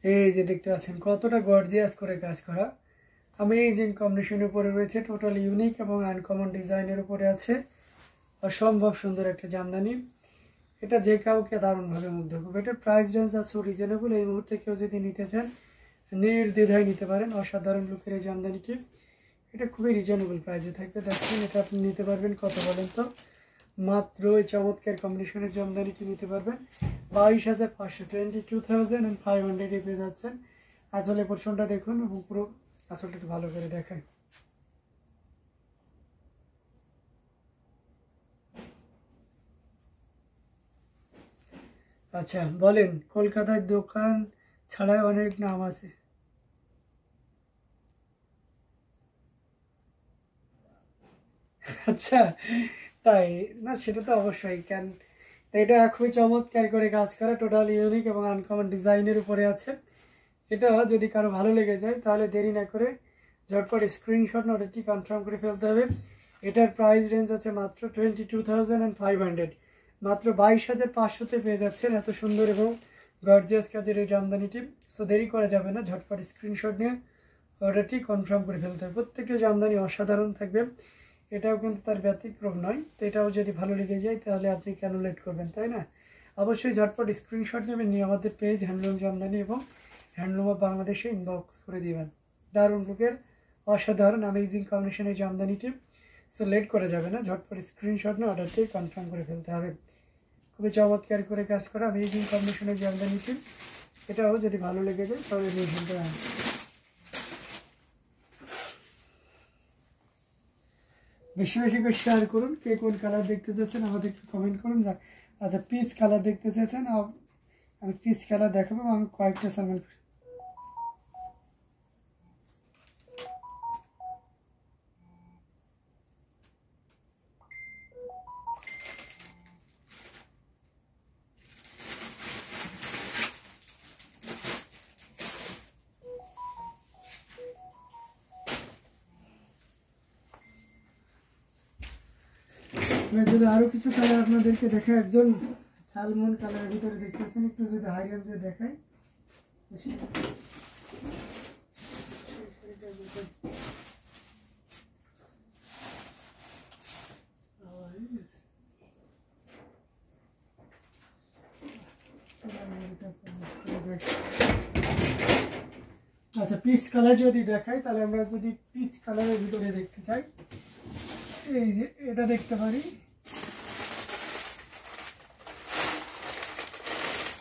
এই যে দেখতে পাচ্ছেন কতটা গর্জিয়াস করে কাজ করা, অ্যামেজিং কম্বিনেশনের উপরে রয়েছে, টোটাল ইউনিক এবং আনকমন ডিজাইনের উপরে আছে। অসম্ভব সুন্দর একটা জামদানি, এটা যে কাউকে দারুণভাবে মুগ্ধ করবে। এটার প্রাইস রেঞ্জ আছে রিজনেবল, এই মুহূর্তে কেউ যদি নিতে চান নির্দ্বিধায় নিতে পারেন। অসাধারণ লুকের এই জামদানিটি, এটা খুবই রিজনেবল প্রাইসে থাকবে। দেখছেন এটা আপনি নিতে পারবেন কত বলেন তো, মাত্র এই চমৎকার কম্বিনেশনের জামদানিটি নিতে পারবেন 22,500, 22,500 পেয়ে যাচ্ছেন। আঁচলের পোর্শনটা দেখুন এবং পুরো আঁচলটা একটু ভালো করে দেখায়। আচ্ছা বলেন, কলকাতায় দোকান ছাড়াই অনেক নাম আছে। আচ্ছা তাই না, সেটা তো অবশ্যই কেন, এটা খুবই চমৎকার করে কাজ করা, টোটাল ইউনিক এবং আনকমন ডিজাইনের উপরে আছে। এটা যদি কারো ভালো লেগে যায় তাহলে দেরি না করে ঝটপট স্ক্রিনশট অর্ডারটি কনফার্ম করে ফেলতে হবে। এটার প্রাইস রেঞ্জ আছে মাত্র 22,500, মাত্র 22,500-তে পেয়ে যাচ্ছেন এত সুন্দর এবং গর্জিয়াস কাজের এই জামদানিটি। সো দেরি করা যাবে না, ঝটপট স্ক্রিনশট নিয়ে অর্ডারটি কনফার্ম করে ফেলতে হবে। প্রত্যেকটা জামদানি অসাধারণ থাকবে, এটাও কিন্তু তার ব্যতিক্রম নয়। তো এটাও যদি ভালো লেগে যায় তাহলে আপনি কেন লেট করবেন, তাই না? অবশ্যই ঝটপট স্ক্রিনশট নেবেন, নিয়ে আমাদের পেজ হ্যান্ডলুম জামদানি এবং হ্যান্ডলুম অফ বাংলাদেশে ইনবক্স করে দিবেন। দারুণ লুকের অসাধারণ অ্যামেজিং কম্বিনেশনের জামদানিটি। সো লেট করা যাবে না, ঝটপট স্ক্রিনশট নিয়ে অর্ডারটি কনফার্ম করে ফেলতে হবে। খুবই চমৎকার করে কাজ করা অ্যামেজিং কম্বিনেশনের জামদানিটি, এটাও যদি ভালো লেগে যায় তাহলে নিয়ে ফেলতে হবে। বেশি বেশি করে শেয়ার করুন। কে কোন কালার দেখতে চাচ্ছেন আমাদেরকে কমেন্ট করুন। আচ্ছা পিচ কালার দেখতে চাচ্ছেন, আমি পিচ কালার দেখাবো, আমি কয়েকটা সালমান। যদি আরো কিছু কালার আপনাদেরকে দেখায়, একজন সালমন কালারের ভিতরে দেখতেছেন, একটু যদি হাই রেঞ্জে দেখায়। আচ্ছা পিচ কালার যদি দেখাই, তাহলে আমরা যদি পিচ কালারের ভিতরে দেখতে চাই, এই যে এটা দেখতে পারি।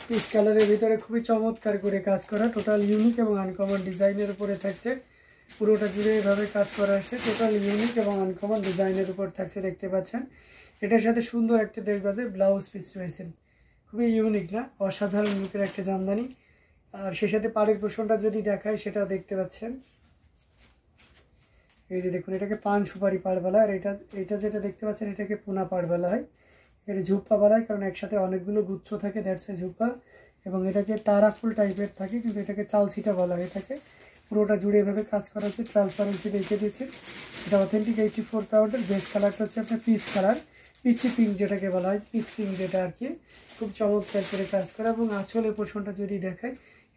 পিচ কালারের ভিতরে খুবই চমৎকার করে কাজ করা, টোটাল ইউনিক এবং আনকমন ডিজাইনের উপরে থাকছে। পুরোটা জুড়ে এভাবে কাজ করা আছে, টোটাল ইউনিক এবং আনকমন ডিজাইনের উপর থাকছে, দেখতে পাচ্ছেন। এটার সাথে সুন্দর একটা 1.5 গজের ব্লাউজ পিস রয়েছে, খুবই ইউনিক না, অসাধারণ লুকের একটা জামদানি। আর সে সাথে পাড়ের পোষণটা যদি দেখায় সেটা দেখতে পাচ্ছেন। এই যে দেখুন, এটাকে পান সুপারি পাড় বলা হয়, আর এটা যেটা দেখতে পাচ্ছেন এটাকে পোনা পাড় বলা হয়। এটা ঝুপ্পা বলা হয় কারণ একসাথে অনেকগুলো গুচ্ছ থাকে, দ্যাটস এ ঝুপ্পা। এবং এটাকে তারা ফুল টাইপের থাকে, কিন্তু এটাকে চালছিটা বলা হয়ে থাকে। পুরোটা জুড়ে এভাবে কাজ করা হচ্ছে, ট্রান্সপারেন্সি রেখে দিচ্ছে। এটা অথেন্টিক 84 পাউডার। বেস কালারটা হচ্ছে আপনার পিচ কালার, পিচি পিঙ্ক যেটাকে বলা হয়, পিচ পিঙ্ক যেটা আর কি। খুব চমৎকার করে কাজ করা। এবং আঁচলের পোর্শনটা যদি দেখায়,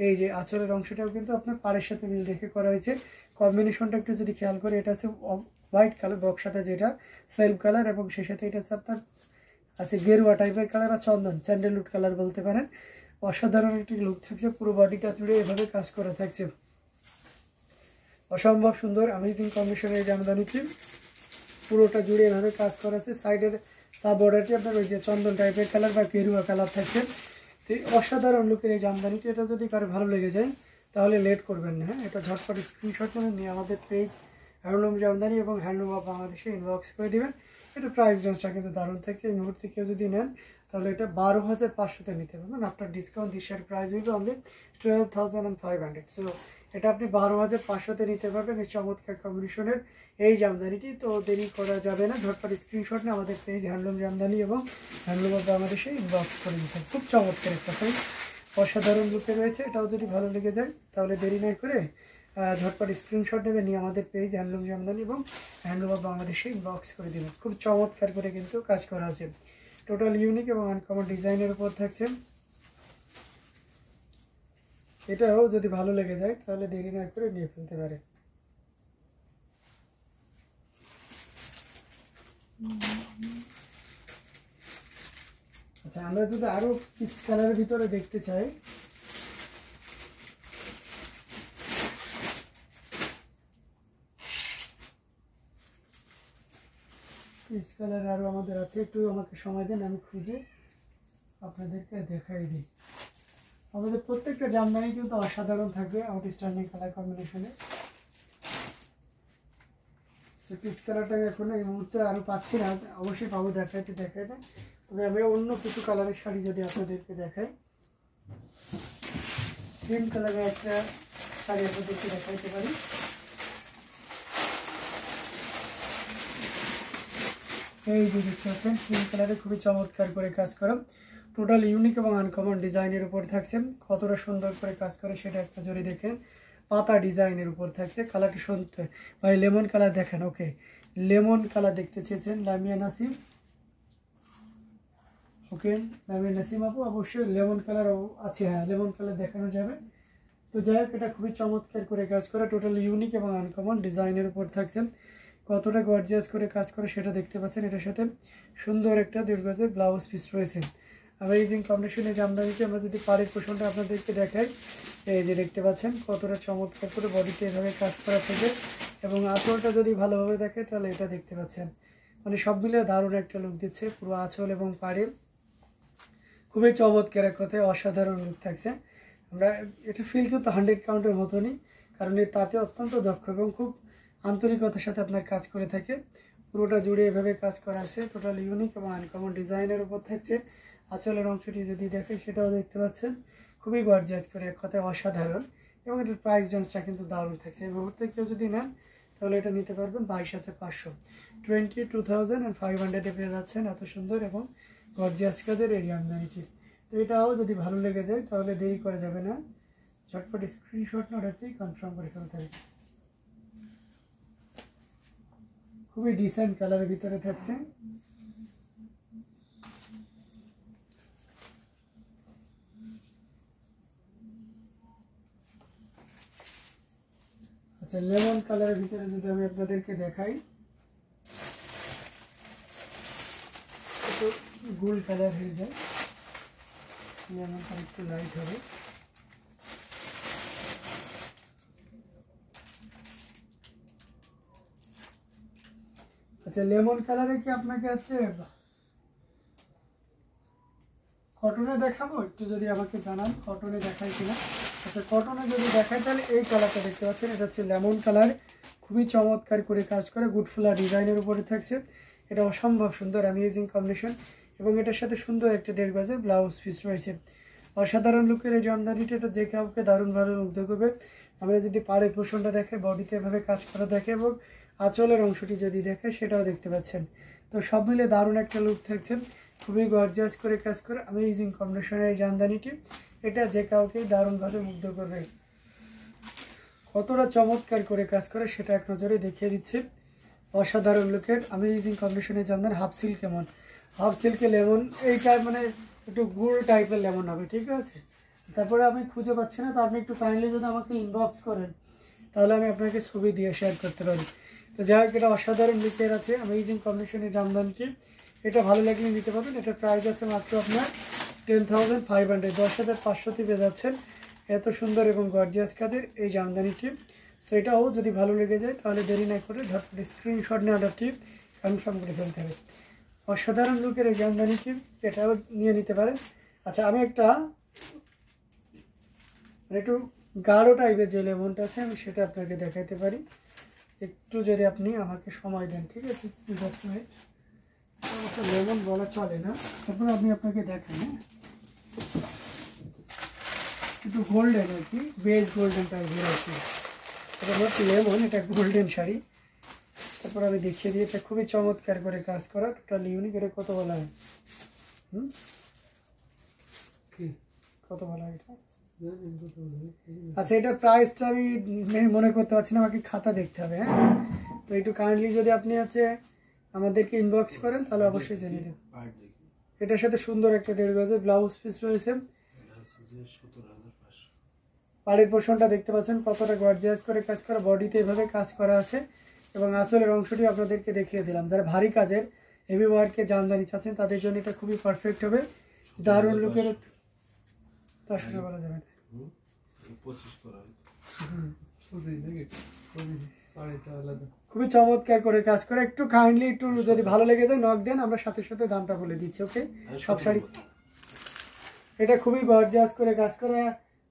এই যে আঁচলের অংশটাও কিন্তু আপনার পাড়ের সাথে মিল রেখে করা হয়েছে। কম্বিনেশনটা একটু যদি খেয়াল করে, এটা হচ্ছে হোয়াইট কালার বক্সাতে যেটা সেলফ কালার, এবং সে সাথে এটা হচ্ছে আপনার আছে গেরুয়া টাইপের কালার বা চন্দন স্যান্ডেলউড কালার বলতে পারেন। অসাধারণ একটি লুক থাকছে, পুরো বডিটা জুড়ে এভাবে কাজ করা থাকছে। অসম্ভব সুন্দর অ্যামেজিং কম্বিনেশনের এই জামদানিটি, পুরোটা জুড়ে এভাবে কাজ করা আছে। সাইডের সাব বর্ডারটি আপনার ওই যে চন্দন টাইপের কালার বা গেরুয়া কালার থাকছে। তো অসাধারণ লুকের এই জামদানিটি, এটা যদি কারো ভালো লেগে যায় তাহলে লেট করবেন না। হ্যাঁ, এটা ঝটপট স্ক্রিনশট নেবেন, নিয়ে আমাদের পেজ হ্যান্ডলুম জামদানি এবং হ্যান্ডলুম অফ বাংলাদেশে ইনবক্স করে দেবেন। এটা প্রাইস রেঞ্জটা কিন্তু দারুণ থাকছে। এই মুহূর্তে কেউ যদি নেন তাহলে এটা 12,500-তে নিতে পারবেন। আপনার ডিসকাউন্ট দিশার প্রাইস হইবে অনলি 12,500। সো এটা আপনি 12,500-তে নিতে পারবেন এই চমৎকার কম্বিনেশনের এই জামদানিটি। তো দেরি করা যাবে না, ঝটপট স্ক্রিনশট নিয়ে আমাদের পেজ হ্যান্ডলুম জামদানি এবং হ্যান্ডলুম অফ বাংলাদেশে ইনবক্স করে দিতে। খুব চমৎকার একটা সাইজ, অসাধারণ লুকে রয়েছে। এটাও যদি ভালো লেগে যায় তাহলে দেরি না করে ঝটপট স্ক্রিনশট নেবে, নিয়ে আমাদের পেজ হ্যান্ডলুম জামদানি এবং হ্যান্ডলুম অফ বাংলাদেশে ইনবক্স করে দেবেন। খুব চমৎকার করে কিন্তু কাজ করা আছে, টোটাল ইউনিক এবং আনকমন ডিজাইনের উপর থাকছে। এটাও যদি ভালো লেগে যায় তাহলে দেরি না করে নিয়ে ফেলতে পারে। আচ্ছা, আমরা যদি আরো পিচ কালারের ভিতরে দেখতে চাই, পিচ কালার আরো আমাদের আছে, একটু আমাকে সময় দেন, আমি খুঁজে আপনাদেরকে দেখাই দিই। আমাদের প্রত্যেকটা জামদানি কিন্তু অসাধারণ থাকবে আউটস্ট্যান্ডিং কালার কম্বিনেশনে। পিচ কালারটা এখন এই মুহূর্তে আরো পাচ্ছি না, অবশ্যই পাবো, দেখাইতে দেখাইতে। তবে আমি অন্য কিছু কালারের শাড়ি যদি আপনাদেরকে দেখাই, ক্রিম কালারের একটা শাড়ি আপনাদেরকে দেখাইতে পারি। এই যে দেখতে পাচ্ছেন ক্রিম কালারে খুবই চমৎকার করে কাজ করা, টোটাল ইউনিক এবং আনকমন ডিজাইনের উপর থাকছে। কতটা সুন্দর করে কাজ করে সেটা একটা জোরে দেখেন। পাতা ডিজাইনের উপর থাকছে, কালারটি সুন্দর। ভাই লেমন কালার দেখেন, ওকে লেমন কালার দেখতে চেয়েছেন লামিয়া নাসিম, ওকে লামিয়া নাসিম আপু, অবশ্যই লেমন কালার আছে, হ্যাঁ লেমন কালার দেখানো যাবে। তো যাই হোক, এটা খুবই চমৎকার করে কাজ করা, টোটাল ইউনিক এবং আনকমন ডিজাইনের উপর থাকছে। কতটা গর্জিয়াস করে কাজ করে সেটা দেখতে পাচ্ছেন। এটার সাথে সুন্দর একটা দীর্ঘজের ব্লাউজ পিস রয়েছে। Amazing combination. এই জামদানিতে আমরা যদি পাড়ের পোষণটা আপনাদেরকে দেখাই, এই যে দেখতে পাচ্ছেন কতটা চমৎকার করে বডিতে এভাবে কাজ করা থাকে, এবং আঁচলটা যদি ভালোভাবে দেখে তাহলে এটা দেখতে পাচ্ছেন, মানে সব মিলে দারুণ একটা লুক দিচ্ছে। পুরো আঁচল এবং পাড়ে খুবই চমৎকার, এক কথায় অসাধারণ লুক থাকছে। আমরা এটা ফিল কিন্তু 100 কাউন্টের মতনই, কারণ এই তাতে অত্যন্ত দক্ষ এবং খুব আন্তরিকতার সাথে আপনার কাজ করে থাকে। পুরোটা জুড়ে এভাবে কাজ করা আসে, টোটাল ইউনিক এবং আনকমন ডিজাইনের উপর থাকছে। আঁচলের অংশটি যদি দেখেন সেটাও দেখতে পাচ্ছেন, খুবই গর্জিয়াস করে, এক কথায় অসাধারণ। এবং এটার প্রাইস রেঞ্জটা কিন্তু দারুণ থাকছে। এই মুহূর্তে কেউ যদি নেন তাহলে এটা নিতে পারবেন 22,500, 22,500 পেয়ে যাচ্ছেন এত সুন্দর এবং গর্জিয়াস কাজের এই জামদানিটি। তো এটাও যদি ভালো লেগে যায় তাহলে দেরি করা যাবে না, ঝটপট স্ক্রিনশট অর্ডারটি কনফার্ম করে ফেলতে হবে। খুবই ডিসেন্ট কালারের ভিতরে থাকছে। আচ্ছা, লেমন কালারের ভিতরে যদি আমি আপনাদেরকে দেখাই, একটু গোল্ড কালার হয়ে যায়, লেমন কালার একটু লাইট হবে। আচ্ছা, লেমন কালারে কি আপনাকে হচ্ছে কটনে দেখাবো? একটু যদি আমাকে জানান কটনে দেখাই কিনা। আচ্ছা, কটনে যদি দেখাই তাহলে এই কালারটা দেখতে পাচ্ছেন, এটা হচ্ছে লেমন কালার, খুবই চমৎকার করে কাজ করে, গুডফুলা ডিজাইনের উপরে থাকছে। এটা অসম্ভব সুন্দর অ্যামেজিং কম্বিনেশন, এবং এটার সাথে সুন্দর একটা 1.5 গজের ব্লাউজ পিস রয়েছে। অসাধারণ লুকের এই জামদানিটা, এটা যে কাউকে দারুণভাবে মুগ্ধ করবে। আমরা যদি পাড়ের পোষণটা দেখে, বডিতে এভাবে কাজ করা দেখে, এবং আঁচলের অংশটি যদি দেখে সেটাও দেখতে পাচ্ছেন। তো সব মিলে দারুণ একটা লুক থাকছে, খুবই গর্জিয়াস করে কাজ করে অ্যামেজিং কম্বিনেশনের এই জামদানিটি, এটা যে কাউকে দারুণভাবে মুগ্ধ করবে। কতটা চমৎকার করে কাজ করে সেটা এক নজরে দেখিয়ে দিচ্ছে। অসাধারণ লুকের অ্যামেজিং কম্বিনেশনের জামদানি। হাফ সিল্ক কেমন, হাফ সিল্কে লেমন, এইটা মানে একটু গুড় টাইপের লেমন হবে, ঠিক আছে। তারপরে আমি খুঁজে পাচ্ছি না, তো আপনি একটু কাইন্ডলি যদি আমাকে ইনবক্স করেন তাহলে আমি আপনাকে ছবি দিয়ে শেয়ার করতে পারি। তো যাই হোক, এটা অসাধারণ লুকের আছে অ্যামেজিং কম্বিনেশনের জামদানিটি, এটা ভালো লাগলে নিতে পারবেন। এটার প্রাইস আছে মাত্র আপনার 10,500, 10,500 পেয়ে যাচ্ছেন এত সুন্দর এবং গর্জিয়াস কাজের এই জামদানিটি। সো এটাও যদি ভালো লেগে যায় তাহলে দেরি না করে ঝটপট স্ক্রিনশট নিয়ে অর্ডারটি কনফার্ম করে ফেলতে হবে। অসাধারণ লুকের এই জামদানিটি, এটাও নিয়ে নিতে পারেন। আচ্ছা, আমি একটা মানে একটু গাঢ় টাইপের যে লেমনটা আছে আমি সেটা আপনাকে দেখাইতে পারি, একটু যদি আপনি আমাকে সময় দেন, ঠিক আছে, জাস্ট মিনিট। অবশ্য লেমন বলা চলে না, তারপরে আমি আপনাকে দেখাই। হ্যাঁ, একটু গোল্ডেন আর কি, বেজ গোল্ডেন টাইপের আর কি। এটা হচ্ছে লেমন, এটা গোল্ডেন শাড়ি। তারপর আমি দেখিয়ে দিই, এটা খুবই চমৎকার করে কাজ করা, টোটাল ইউনিক। এটা কত বলা হয়, কি কত বলা হয় এটা? আচ্ছা, এটার প্রাইসটা আমি মনে করতে পারছি না, আমাকে খাতা দেখতে হবে। হ্যাঁ, তো একটু কাইন্ডলি যদি আপনি হচ্ছে আমাদেরকে ইনবক্স করেন তাহলে অবশ্যই জানিয়ে দেব। এটার সাথে সুন্দর একটা 1.5 গজের ব্লাউজ পিস রয়েছে। পাড়ের পোর্শনটা দেখতে পাচ্ছেন কতটা গর্জিয়াস করে কাজ করা, বডিতে এভাবে কাজ করা আছে এবং আঁচলের অংশটি আপনাদেরকে দেখিয়ে দিলাম। যারা ভারী কাজের হেভি ওয়ার্কে জামদানি চাচ্ছেন তাদের জন্য এটা খুবই পারফেক্ট হবে। দারুণ লুকের 10 টাকা বলা যাবে না, 25 করা খুবই চমৎকার করে কাজ করে। একটু কাইন্ডলি একটু যদি ভালো লেগে যায় নক দেন, আমরা সাথে সাথে দামটা বলে দিচ্ছি। ওকে, সব শাড়ি এটা খুবই গর্জিয়াস করে কাজ করা,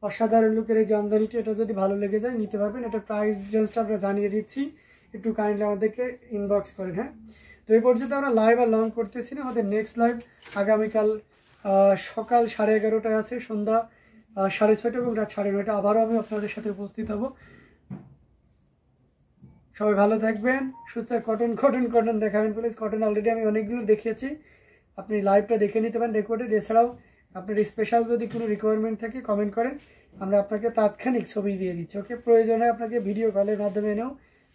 অসাধারণ লুকের এই জামদানিটি। এটা যদি ভালো লেগে যায় নিতে পারবেন। এটা প্রাইস রেঞ্জটা আমরা জানিয়ে দিচ্ছি, একটু কাইন্ডলি আমাদেরকে ইনবক্স করেন। হ্যাঁ, তো এই পর্যন্ত আমরা লাইভ আর লং করতেছি না। আমাদের নেক্সট লাইভ আগামীকাল সকাল 11:30টায় আছে, সন্ধ্যা 6:30 এবং রাত 9:30 আবারও আমি আপনাদের সাথে উপস্থিত হব। সবাই ভালো থাকবেন, সুস্থ। কটন কটন কটন দেখাবেন প্লিজ। কটন অলরেডি আমি অনেকগুলো দেখিয়েছি, আপনি লাইভটা দেখে নিতে পারেন রেকর্ডেড। এছাড়াও আপনার স্পেশাল যদি কোনো রিকোয়ারমেন্ট থাকে কমেন্ট করেন, আমরা আপনাকে তাৎক্ষণিক ছবি দিয়ে দিচ্ছি। ওকে, প্রয়োজনে আপনাকে ভিডিও কলের মাধ্যমে এনেও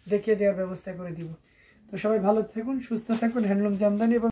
দেখিয়ে দেওয়ার ব্যবস্থা করে দিব। তো সবাই ভালো থাকুন, সুস্থ থাকুন। হ্যান্ডলুম জামদানি এবং